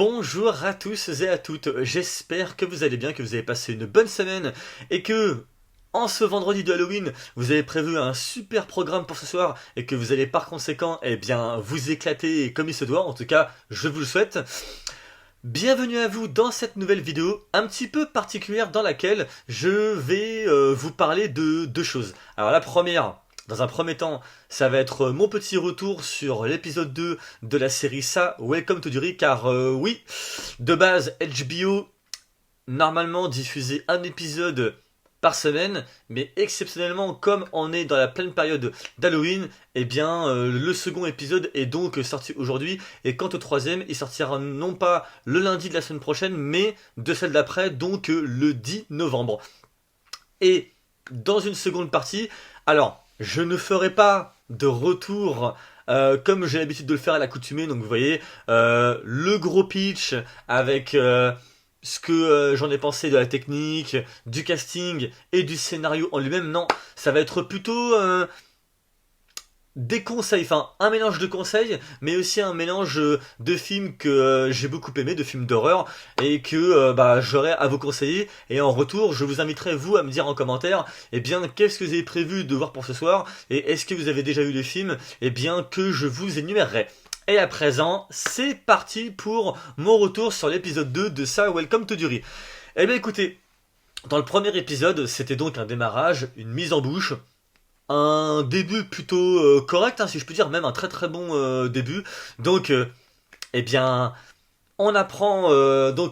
Bonjour à tous et à toutes, j'espère que vous allez bien, que vous avez passé une bonne semaine et que en ce vendredi de Halloween, vous avez prévu un super programme pour ce soir et que vous allez par conséquent vous éclater comme il se doit, en tout cas je vous le souhaite. Bienvenue à vous dans cette nouvelle vidéo un petit peu particulière dans laquelle je vais vous parler de deux choses. Alors la première, dans un premier temps, ça va être mon petit retour sur l'épisode 2 de la série Ça, Welcome to Dury, car oui, de base HBO normalement diffusait un épisode par semaine, mais exceptionnellement, comme on est dans la pleine période d'Halloween, le second épisode est donc sorti aujourd'hui, et quant au troisième, il sortira non pas le lundi de la semaine prochaine, mais de celle d'après, donc le 10 novembre. Et dans une seconde partie, alors, je ne ferai pas de retour comme j'ai l'habitude de le faire à l'accoutumée, donc vous voyez, le gros pitch avec ce que j'en ai pensé de la technique, du casting et du scénario en lui-même. Non, ça va être plutôt des conseils, enfin un mélange de conseils, mais aussi un mélange de films que j'ai beaucoup aimé, de films d'horreur, et que j'aurai à vous conseiller. Et en retour, je vous inviterai vous à me dire en commentaire, qu'est-ce que vous avez prévu de voir pour ce soir, et est-ce que vous avez déjà vu les films, que je vous énumérerai. Et à présent, c'est parti pour mon retour sur l'épisode 2 de Ça, Welcome to Dury. Écoutez, dans le premier épisode, c'était donc un démarrage, une mise en bouche, un début plutôt correct, hein, si je peux dire, même un très très bon début. Donc, eh bien, on apprend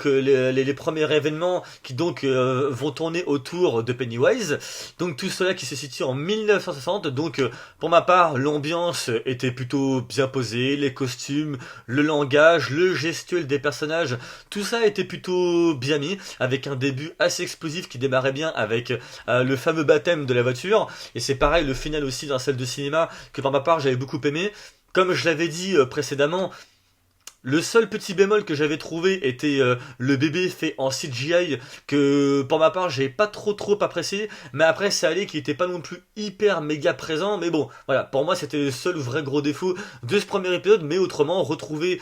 les premiers événements qui vont tourner autour de Pennywise. Donc tout cela qui se situe en 1960. Donc pour ma part, l'ambiance était plutôt bien posée, les costumes, le langage, le gestuel des personnages, tout ça était plutôt bien mis, avec un début assez explosif qui démarrait bien avec le fameux baptême de la voiture. Et c'est pareil, le final aussi dans la salle de cinéma que pour ma part j'avais beaucoup aimé. Comme je l'avais dit précédemment, le seul petit bémol que j'avais trouvé était le bébé fait en CGI que pour ma part j'ai pas trop apprécié, mais après ça allait qu'il était pas non plus hyper méga présent, mais bon voilà, pour moi c'était le seul vrai gros défaut de ce premier épisode. Mais autrement, retrouver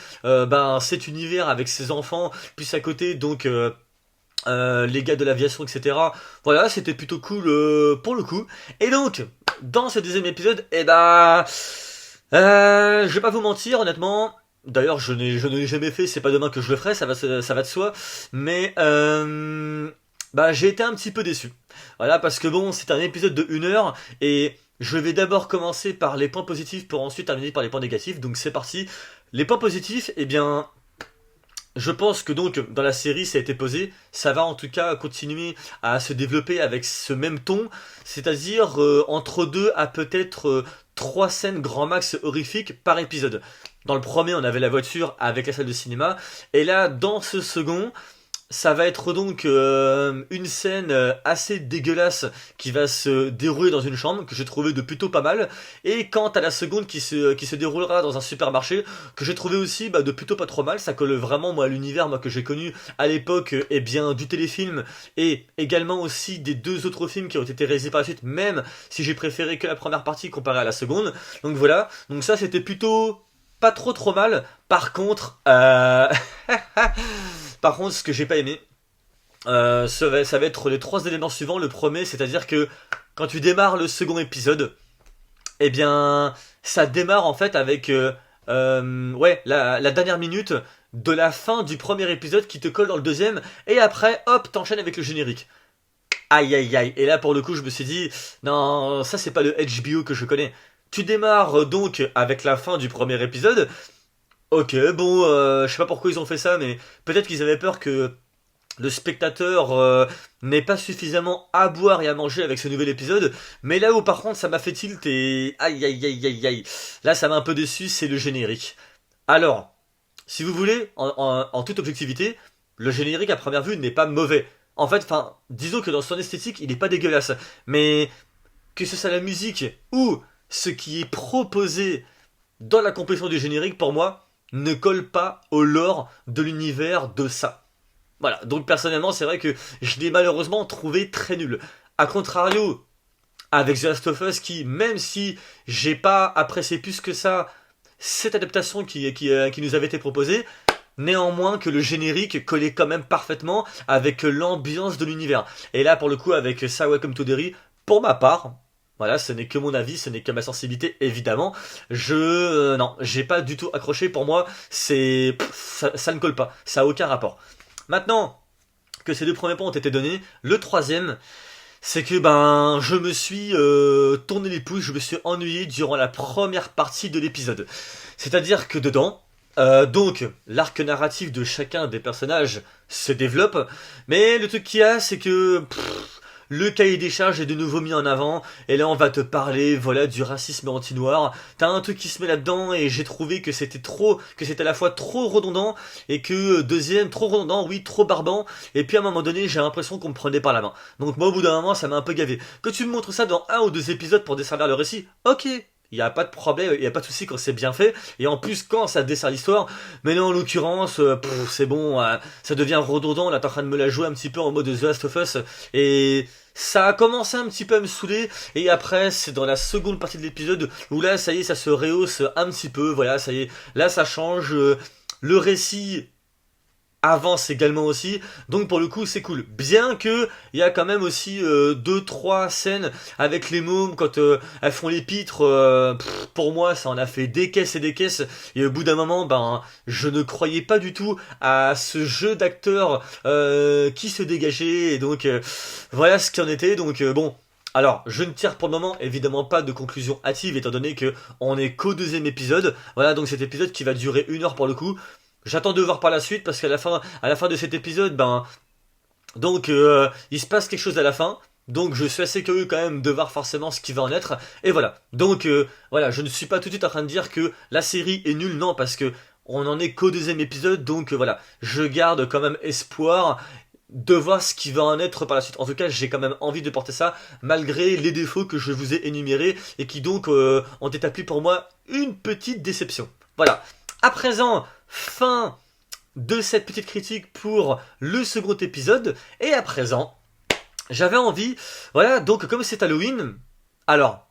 cet univers avec ses enfants, puis à côté les gars de l'aviation, etc. Voilà, c'était plutôt cool pour le coup. Et donc dans ce deuxième épisode, je vais pas vous mentir, honnêtement. D'ailleurs, je n'ai jamais fait, c'est pas demain que je le ferai, ça va de soi. Mais j'ai été un petit peu déçu. Voilà, parce que bon, c'est un épisode de 1 heure et je vais d'abord commencer par les points positifs pour ensuite terminer par les points négatifs. Donc c'est parti. Les points positifs, je pense que donc dans la série ça a été posé, ça va en tout cas continuer à se développer avec ce même ton, c'est-à-dire entre 2 à peut-être 3 scènes grand max horrifiques par épisode. Dans le premier on avait la voiture avec la salle de cinéma, et là dans ce second, ça va être donc une scène assez dégueulasse qui va se dérouler dans une chambre, que j'ai trouvé de plutôt pas mal. Et quant à la seconde qui se déroulera dans un supermarché, que j'ai trouvé aussi de plutôt pas trop mal. Ça colle vraiment moi à l'univers que j'ai connu à l'époque du téléfilm, et également aussi des 2 autres films qui ont été réalisés par la suite, même si j'ai préféré que la première partie comparée à la seconde. Donc voilà, donc ça c'était plutôt pas trop mal. Par contre, par contre, ce que j'ai pas aimé, ça va être les 3 éléments suivants. Le premier, c'est-à-dire que quand tu démarres le second épisode, ça démarre en fait avec la dernière minute de la fin du premier épisode qui te colle dans le deuxième, et après, hop, t'enchaînes avec le générique. Aïe aïe aïe. Et là, pour le coup, je me suis dit, non, ça c'est pas le HBO que je connais. Tu démarres donc avec la fin du premier épisode. Ok, bon, je sais pas pourquoi ils ont fait ça, mais peut-être qu'ils avaient peur que le spectateur n'ait pas suffisamment à boire et à manger avec ce nouvel épisode. Mais là où par contre ça m'a fait tilt et aïe aïe aïe aïe aïe, là ça m'a un peu déçu, c'est le générique. Alors, si vous voulez, en toute objectivité, le générique à première vue n'est pas mauvais. En fait, disons que dans son esthétique, il n'est pas dégueulasse. Mais que ce soit la musique ou ce qui est proposé dans la composition du générique, pour moi, ne colle pas au lore de l'univers de ça. Voilà, donc personnellement, c'est vrai que je l'ai malheureusement trouvé très nul. A contrario, avec The Last of Us, qui, même si j'ai pas apprécié plus que ça cette adaptation qui nous avait été proposée, néanmoins que le générique collait quand même parfaitement avec l'ambiance de l'univers. Et là, pour le coup, avec Ça Welcome to Derry, pour ma part, voilà, ce n'est que mon avis, ce n'est que ma sensibilité, évidemment. Non, j'ai pas du tout accroché. Pour moi, ça ne colle pas. Ça a aucun rapport. Maintenant que ces deux premiers points ont été donnés, le troisième, c'est que je me suis tourné les pouces, je me suis ennuyé durant la première partie de l'épisode. C'est-à-dire que dedans, donc l'arc narratif de chacun des personnages se développe, mais le truc qu'il y a, c'est que le cahier des charges est de nouveau mis en avant, et là on va te parler, voilà, du racisme anti-noir. T'as un truc qui se met là-dedans, et j'ai trouvé que c'était à la fois trop redondant, et que deuxième, trop redondant, oui, trop barbant, et puis à un moment donné, j'ai l'impression qu'on me prenait par la main. Donc moi au bout d'un moment, ça m'a un peu gavé. Que tu me montres ça dans un ou deux épisodes pour desservir le récit, ok. Il n'y a pas de problème, il n'y a pas de souci quand c'est bien fait, et en plus quand ça dessert l'histoire, mais là en l'occurrence, c'est bon, ça devient redondant, là t'es en train de me la jouer un petit peu en mode The Last of Us, et ça a commencé un petit peu à me saouler, et après c'est dans la seconde partie de l'épisode où là ça y est, ça se rehausse un petit peu, voilà, ça y est, là ça change, le récit avance également aussi, donc pour le coup c'est cool, bien que il y a quand même aussi deux trois scènes avec les mômes quand elles font les pitres, pour moi ça en a fait des caisses et des caisses, et au bout d'un moment je ne croyais pas du tout à ce jeu d'acteurs qui se dégageait, et donc voilà ce qu'il en était, donc bon. Alors, je ne tire pour le moment évidemment pas de conclusion hâtive étant donné que on est qu'au deuxième épisode. Voilà, donc cet épisode qui va durer 1 heure pour le coup. J'attends de voir par la suite parce qu'à la fin de cet épisode, il se passe quelque chose à la fin. Donc je suis assez curieux quand même de voir forcément ce qui va en être. Et voilà. Donc voilà, je ne suis pas tout de suite en train de dire que la série est nulle, non, parce que on en est qu'au deuxième épisode. Donc voilà, je garde quand même espoir de voir ce qui va en être par la suite. En tout cas, j'ai quand même envie de porter ça, malgré les défauts que je vous ai énumérés et qui donc ont établi pour moi une petite déception. Voilà. À présent, fin de cette petite critique pour le second épisode. Et à présent, j'avais envie, voilà, donc comme c'est Halloween, alors,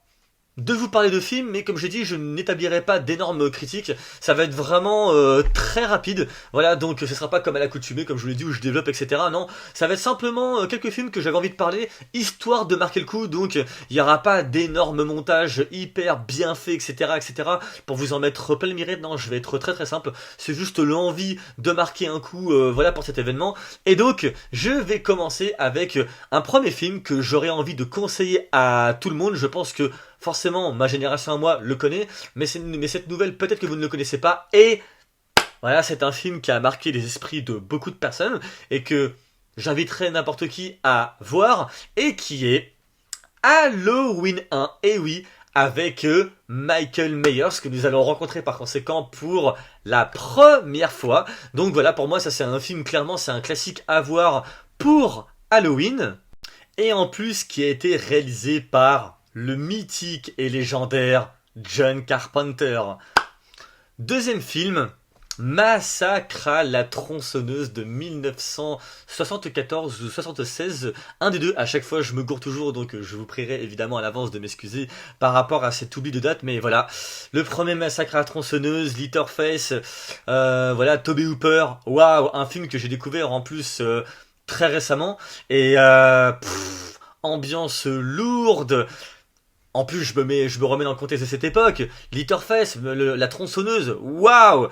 de vous parler de films, mais comme j'ai dit, je n'établirai pas d'énormes critiques. Ça va être vraiment très rapide. Voilà, donc ce sera pas comme à l'accoutumée, comme je vous l'ai dit, où je développe, etc. Non, ça va être simplement quelques films que j'avais envie de parler, histoire de marquer le coup. Donc, il n'y aura pas d'énormes montages hyper bien faits, etc., etc. Pour vous en mettre plein le mérite. Non, je vais être très très simple. C'est juste l'envie de marquer un coup, voilà, pour cet événement. Et donc, je vais commencer avec un premier film que j'aurais envie de conseiller à tout le monde. Je pense que forcément, ma génération à moi le connaît, mais cette nouvelle, peut-être que vous ne le connaissez pas, et voilà, c'est un film qui a marqué les esprits de beaucoup de personnes, et que j'inviterai n'importe qui à voir, et qui est Halloween 1, et oui, avec Michael Myers, que nous allons rencontrer par conséquent pour la première fois. Donc voilà, pour moi, ça c'est un film, clairement, c'est un classique à voir pour Halloween, et en plus qui a été réalisé par le mythique et légendaire John Carpenter. Deuxième film, Massacre à la tronçonneuse de 1974 ou 76, un des deux. À chaque fois je me gourre toujours, donc je vous prierai évidemment à l'avance de m'excuser par rapport à cet oubli de date, mais voilà, le premier Massacre à la tronçonneuse, Leatherface, voilà, Tobe Hooper, waouh, un film que j'ai découvert en plus très récemment, et ambiance lourde. En plus, je me remets dans le contexte de cette époque. Leatherface, la tronçonneuse, waouh!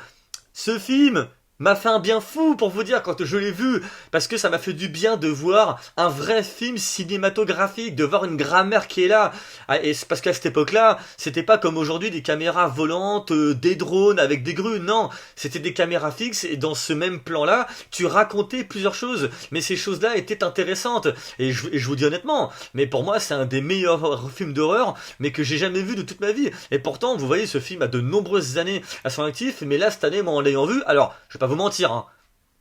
Ce film m'a fait un bien fou pour vous dire quand je l'ai vu, parce que ça m'a fait du bien de voir un vrai film cinématographique, de voir une grammaire qui est là. Et c'est parce qu'à cette époque-là, c'était pas comme aujourd'hui des caméras volantes, des drones avec des grues, non, c'était des caméras fixes, et dans ce même plan-là, tu racontais plusieurs choses, mais ces choses-là étaient intéressantes. Et je vous dis honnêtement, mais pour moi c'est un des meilleurs films d'horreur, mais que j'ai jamais vu de toute ma vie. Et pourtant, vous voyez, ce film a de nombreuses années à son actif, mais là cette année, moi en l'ayant vu, alors je vais pas vous mentir, hein,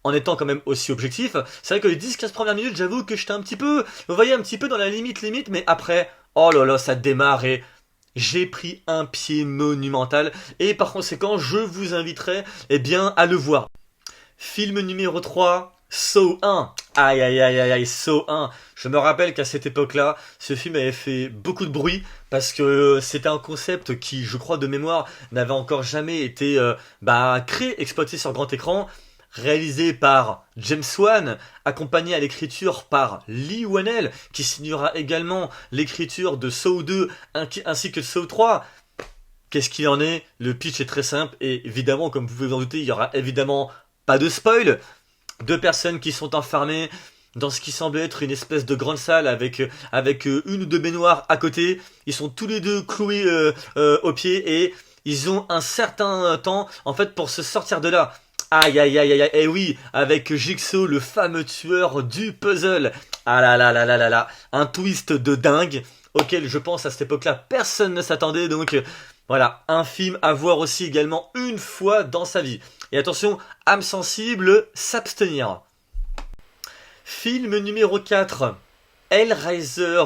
en étant quand même aussi objectif, c'est vrai que les 10-15 premières minutes, j'avoue que j'étais un petit peu, vous voyez, un petit peu dans la limite, mais après, oh là là, ça démarre et j'ai pris un pied monumental, et par conséquent, je vous inviterai, eh bien, à le voir. Film numéro 3, Saw 1. Aïe aïe aïe aïe aïe, Saw 1. Je me rappelle qu'à cette époque-là, ce film avait fait beaucoup de bruit parce que c'était un concept qui, je crois de mémoire, n'avait encore jamais été créé, exploité sur grand écran. réalisé par James Wan, accompagné à l'écriture par Lee Whannell, qui signera également l'écriture de Saw 2 ainsi que Saw 3. Qu'est-ce qu'il en est? Le pitch est très simple et évidemment, comme vous pouvez vous en douter, il y aura évidemment pas de spoil. Deux personnes qui sont enfermées dans ce qui semble être une espèce de grande salle avec une ou deux baignoires à côté. Ils sont tous les deux cloués aux pieds et ils ont un certain temps en fait pour se sortir de là. Aïe aïe aïe aïe aïe, et oui, avec Jigsaw, le fameux tueur du puzzle. Ah là là là là là là, un twist de dingue auquel je pense à cette époque-là personne ne s'attendait, donc voilà, un film à voir aussi également une fois dans sa vie. Et attention, âme sensible, s'abstenir. Film numéro 4. Hellraiser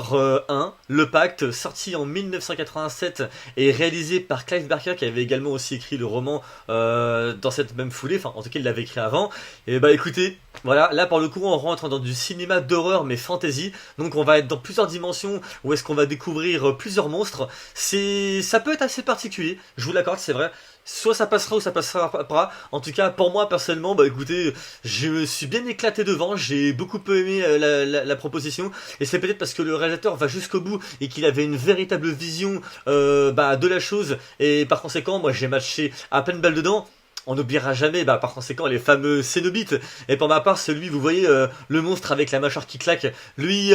1, Le Pacte, sorti en 1987 et réalisé par Clive Barker qui avait également aussi écrit le roman dans cette même foulée, enfin en tout cas il l'avait écrit avant. Et bah écoutez, voilà, là pour le coup on rentre dans du cinéma d'horreur mais fantasy, donc on va être dans plusieurs dimensions où est-ce qu'on va découvrir plusieurs monstres. Ça peut être assez particulier, je vous l'accorde, c'est vrai. Soit ça passera ou ça passera pas. En tout cas, pour moi personnellement, bah écoutez, je me suis bien éclaté devant. J'ai beaucoup aimé la proposition. Et c'est peut-être parce que le réalisateur va jusqu'au bout et qu'il avait une véritable vision de la chose. Et par conséquent, moi j'ai matché à peine balle dedans. On n'oubliera jamais, par conséquent, les fameux Cénobites. Et pour ma part, celui, vous voyez, le monstre avec la mâchoire qui claque, lui,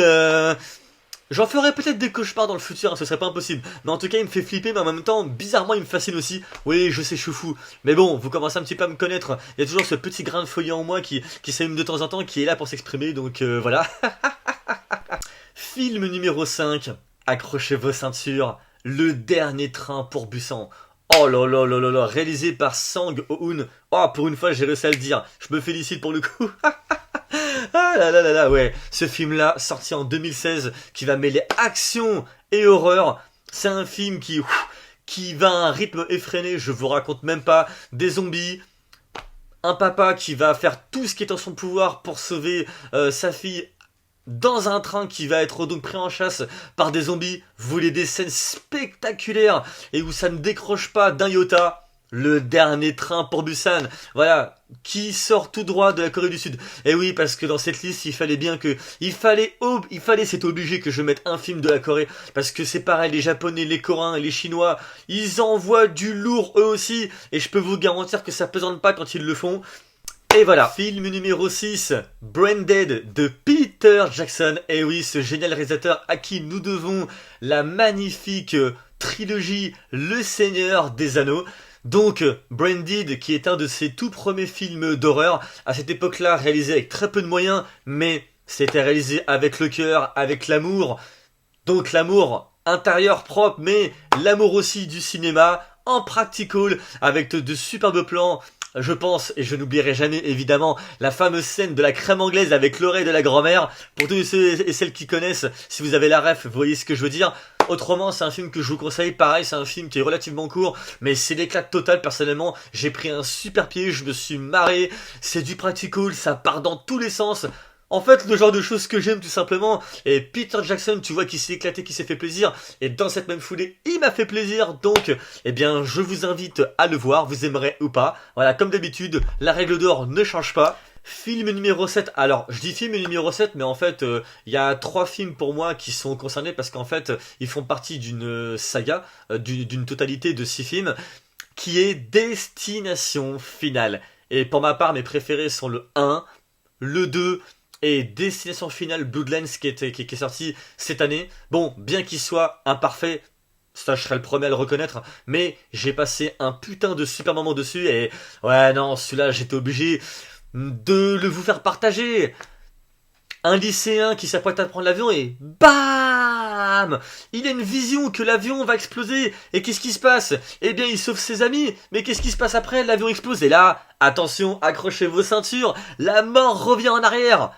j'en ferai peut-être des cauchemars dans le futur, hein, ce serait pas impossible. Mais en tout cas, il me fait flipper, mais en même temps, bizarrement, il me fascine aussi. Oui, je sais, je suis fou. Mais bon, vous commencez un petit peu à me connaître. Il y a toujours ce petit grain de folie en moi qui s'allume de temps en temps, qui est là pour s'exprimer, donc voilà. Film numéro 5. Accrochez vos ceintures. Le dernier train pour Busan. Oh là là là là là, réalisé par Sang Ho-eun. Oh, pour une fois, j'ai réussi à le dire. Je me félicite pour le coup. Ah là là là là, ouais. Ce film-là, sorti en 2016, qui va mêler action et horreur. C'est un film qui va à un rythme effréné, je vous raconte même pas. Des zombies, un papa qui va faire tout ce qui est en son pouvoir pour sauver sa fille dans un train qui va être donc pris en chasse par des zombies. Vous voulez des scènes spectaculaires et où ça ne décroche pas d'un iota. Le dernier train pour Busan, voilà, qui sort tout droit de la Corée du Sud. Et oui, parce que dans cette liste, il fallait, c'est obligé que je mette un film de la Corée, parce que c'est pareil, les Japonais, les Coréens, les Chinois, ils envoient du lourd eux aussi, et je peux vous garantir que ça pesante pas quand ils le font. Et voilà, film numéro 6, Branded de Peter Jackson. Et oui, ce génial réalisateur à qui nous devons la magnifique trilogie Le Seigneur des Anneaux. Donc, Branded, qui est un de ses tout premiers films d'horreur, à cette époque-là réalisé avec très peu de moyens, mais c'était réalisé avec le cœur, avec l'amour. Donc l'amour intérieur propre, mais l'amour aussi du cinéma, en practical, avec de superbes plans. Je pense, et je n'oublierai jamais évidemment, la fameuse scène de la crème anglaise avec l'oreille de la grand-mère. Pour tous ceux et celles qui connaissent, si vous avez la ref, vous voyez ce que je veux dire. Autrement, c'est un film que je vous conseille. Pareil, c'est un film qui est relativement court, mais c'est l'éclat total. Personnellement, j'ai pris un super pied, je me suis marré. C'est du practical, ça part dans tous les sens. En fait, le genre de choses que j'aime tout simplement. Et Peter Jackson, tu vois, qui s'est éclaté, qui s'est fait plaisir. Et dans cette même foulée, il m'a fait plaisir. Donc, eh bien, je vous invite à le voir. Vous aimerez ou pas. Voilà, comme d'habitude, la règle d'or ne change pas. Film numéro 7. Alors, je dis film numéro 7, mais en fait, il y a 3 films pour moi qui sont concernés parce qu'en fait, ils font partie d'une saga, d'une totalité de 6 films, qui est Destination Finale. Et pour ma part, mes préférés sont le 1, le 2 et Destination Finale Bloodlines qui est sorti cette année. Bon, bien qu'il soit imparfait, ça je serais le premier à le reconnaître, mais j'ai passé un putain de super moment dessus et ouais non, celui-là j'étais obligé de le vous faire partager. Un lycéen qui s'apprête à prendre l'avion et BAM! Il a une vision que l'avion va exploser. Et qu'est-ce qui se passe? Eh bien, il sauve ses amis. Mais qu'est-ce qui se passe après? L'avion explose. Et là, attention, accrochez vos ceintures. La mort revient en arrière.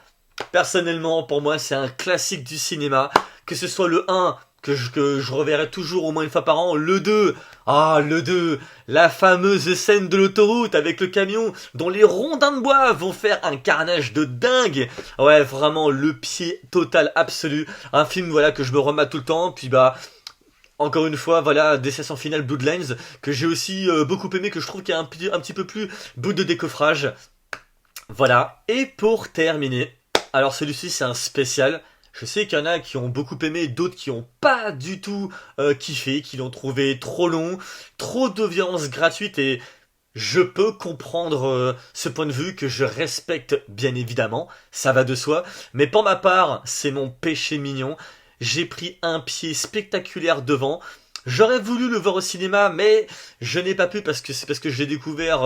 Personnellement, pour moi, c'est un classique du cinéma. Que ce soit le 1, que je reverrai toujours au moins une fois par an. Le 2, le 2, la fameuse scène de l'autoroute avec le camion dont les rondins de bois vont faire un carnage de dingue. Ouais, vraiment le pied total absolu. Un film voilà que je me remets tout le temps. Puis encore une fois, voilà, Destination Finale Bloodlines que j'ai aussi beaucoup aimé, que je trouve qu'il y a un petit peu plus bout de décoffrage. Voilà, et pour terminer, alors celui-ci c'est un spécial. Je sais qu'il y en a qui ont beaucoup aimé, d'autres qui ont pas du tout kiffé, qui l'ont trouvé trop long, trop de violence gratuite et je peux comprendre ce point de vue que je respecte bien évidemment, ça va de soi, mais pour ma part, c'est mon péché mignon. J'ai pris un pied spectaculaire devant. J'aurais voulu le voir au cinéma, mais je n'ai pas pu parce que je l'ai découvert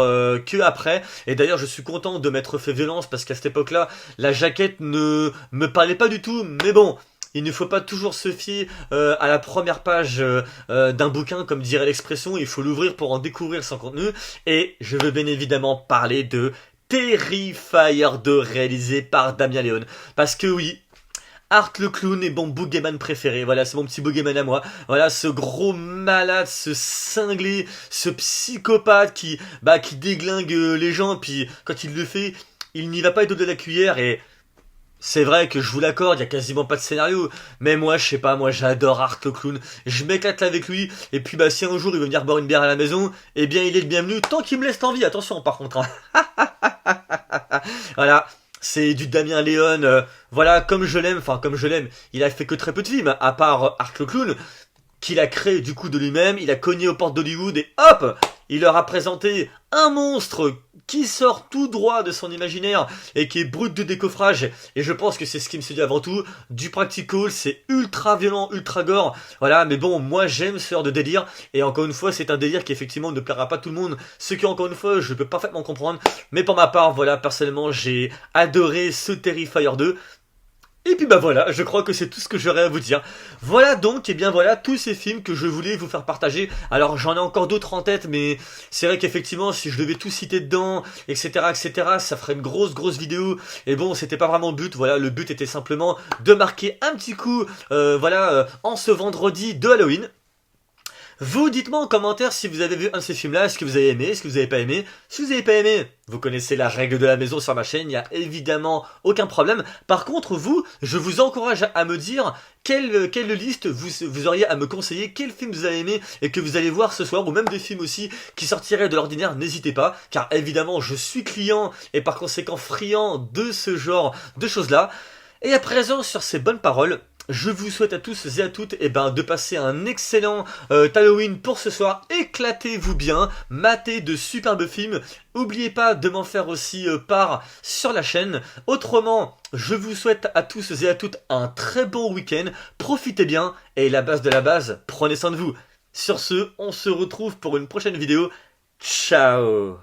que après. Et d'ailleurs, je suis content de m'être fait violence parce qu'à cette époque-là, la jaquette ne me parlait pas du tout. Mais bon, il ne faut pas toujours se fier à la première page d'un bouquin, comme dirait l'expression. Il faut l'ouvrir pour en découvrir son contenu. Et je veux bien évidemment parler de Terrifier 2 réalisé par Damien Leone. Parce que oui, Art le clown est mon boogeyman préféré, voilà, c'est mon petit boogeyman à moi. Voilà, ce gros malade, ce cinglé, ce psychopathe qui déglingue les gens, puis quand il le fait, il n'y va pas être de la cuillère et c'est vrai que je vous l'accorde, il y a quasiment pas de scénario, mais moi, je sais pas, moi j'adore Art le clown, je m'éclate avec lui, et puis bah si un jour il veut venir boire une bière à la maison, eh bien il est le bienvenu, tant qu'il me laisse l'envie, attention par contre, hein. Voilà, c'est du Damien Léon, voilà, comme je l'aime, enfin comme je l'aime, il a fait que très peu de films, à part Art le Clown, qu'il a créé du coup de lui-même, il a cogné aux portes d'Hollywood et hop, il leur a présenté un monstre qui sort tout droit de son imaginaire et qui est brut de décoffrage. Et je pense que c'est ce qui me séduit avant tout. Du practical, c'est ultra violent, ultra gore. Voilà, mais bon, moi j'aime ce genre de délire. Et encore une fois, c'est un délire qui effectivement ne plaira pas tout le monde. Ce qui encore une fois, je peux parfaitement comprendre. Mais pour ma part, voilà, personnellement, j'ai adoré ce Terrifier 2. Et puis bah voilà, je crois que c'est tout ce que j'aurais à vous dire. Voilà donc, et bien voilà, tous ces films que je voulais vous faire partager. Alors j'en ai encore d'autres en tête, mais c'est vrai qu'effectivement, si je devais tout citer dedans, etc., ça ferait une grosse vidéo. Et bon, c'était pas vraiment le but, voilà, le but était simplement de marquer un petit coup, en ce vendredi de Halloween. Vous dites-moi en commentaire si vous avez vu un de ces films-là, est-ce que vous avez aimé, est-ce que vous avez pas aimé. Si vous avez pas aimé, vous connaissez la règle de la maison sur ma chaîne, il n'y a évidemment aucun problème. Par contre, vous, je vous encourage à me dire quelle liste vous auriez à me conseiller, quel film vous avez aimé et que vous allez voir ce soir, ou même des films aussi qui sortiraient de l'ordinaire, n'hésitez pas, car évidemment je suis client et par conséquent friand de ce genre de choses-là. Et à présent, sur ces bonnes paroles, je vous souhaite à tous et à toutes de passer un excellent Halloween pour ce soir. Éclatez-vous bien, matez de superbes films. N'oubliez pas de m'en faire aussi part sur la chaîne. Autrement, je vous souhaite à tous et à toutes un très bon week-end. Profitez bien et la base de la base, prenez soin de vous. Sur ce, on se retrouve pour une prochaine vidéo. Ciao!